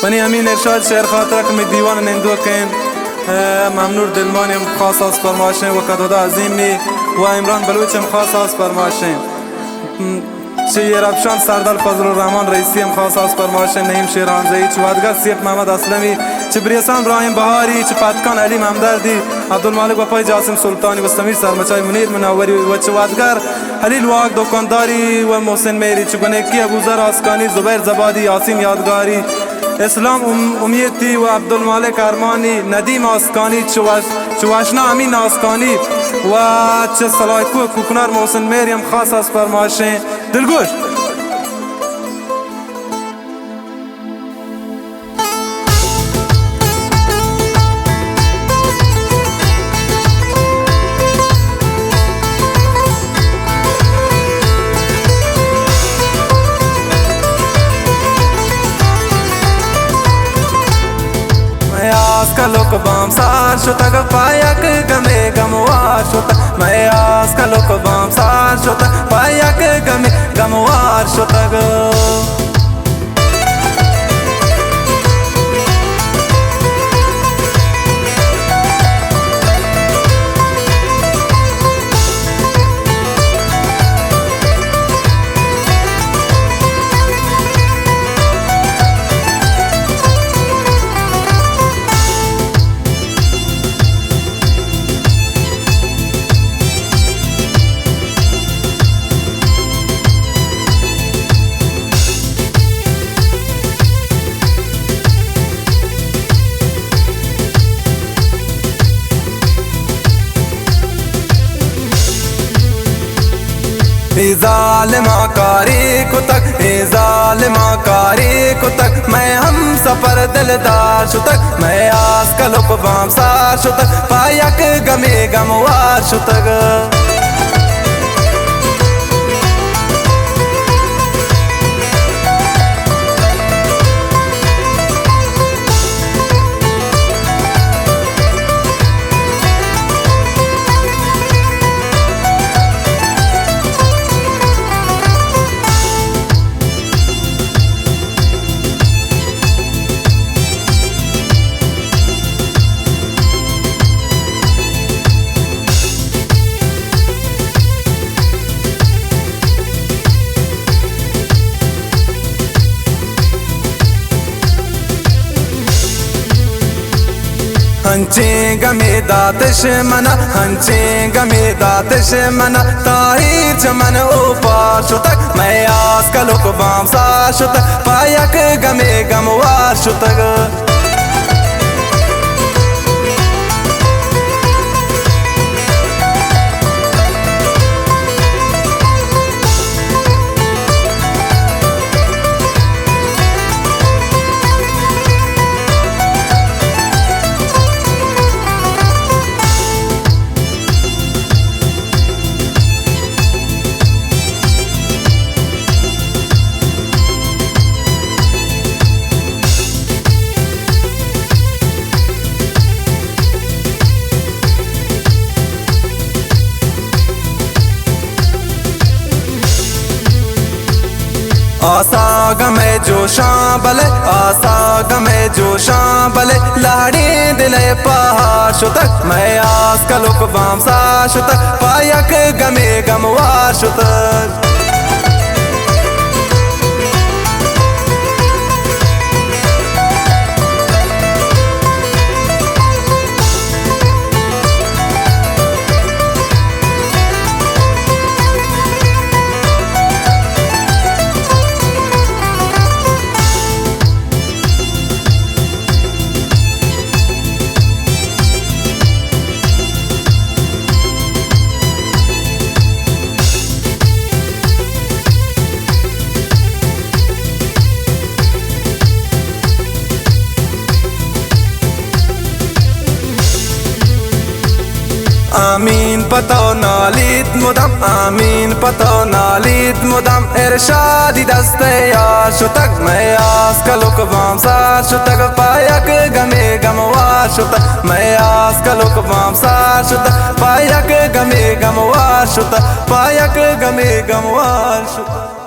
بني أمين إرشاد شعر خاطرك من ديوان نندو كان ممنور دلماني خاص از فرماشين وكدودا عظيمي وإمران بلوچ خاص از فرماشين شیر افشان سردار فضل الرحمن رئیسی خاص از فرمایش نعیم شیرانزئی چوادگر سیف محمد اسلمی چبریسان ابراهیم بهاری چپاتکان علی ممدردی عبدالمالک وفای جاسم سلطانی و سمیر سرمچای منیر منوری و چوادگر خلیل واق دکانداری و محسن میری چگونکی ابوذر آسکانی زبیر زبادی یاسین یادگاری اسلام امیتی و عبدالمالک ارمانی ندیم آسکانی چواشنا امین آسکانی و چه صلاحیکو کوکنار محسن مریم خاص از فرمایشیں دلگوش लोक बाम सार शोतक पायक गमे गमवार शोतक मैं आस का लोक बाम सार शोतक पायक गमे गमवार शोतक ज़ालिमा कारी को तक ज़ालिमा कारी को तक मैं हम सफर दिलदार शुतक मैं आस का लोक बाम सार शुतक पायक गमे गमवार शुतक हंचे गमे दातश मना हंचे गमे दातश मना ताही चमन उपार शुतक मैं आस का लोक बाम सार शुतक पायक गमे गमवार शुतक आसा गमे जोशा बले आसा गमे जोशा बले लाड़ी दिले पहाड़ शुतक मैं आस का लोक बाम सार शुतक पायक गमे गमवार शुतक आमीन पतो नालीत मुदम आमीन पतो नालीत मुदम इरशादी दस्ते यार शुतक मैं आस का लोक बाम सार शुतक पायक गमे गमवार शुतक मैं आस का लोक बाम सार शुतक पायक गमे गमवार शुतक पायक गमे गमवार शुतक।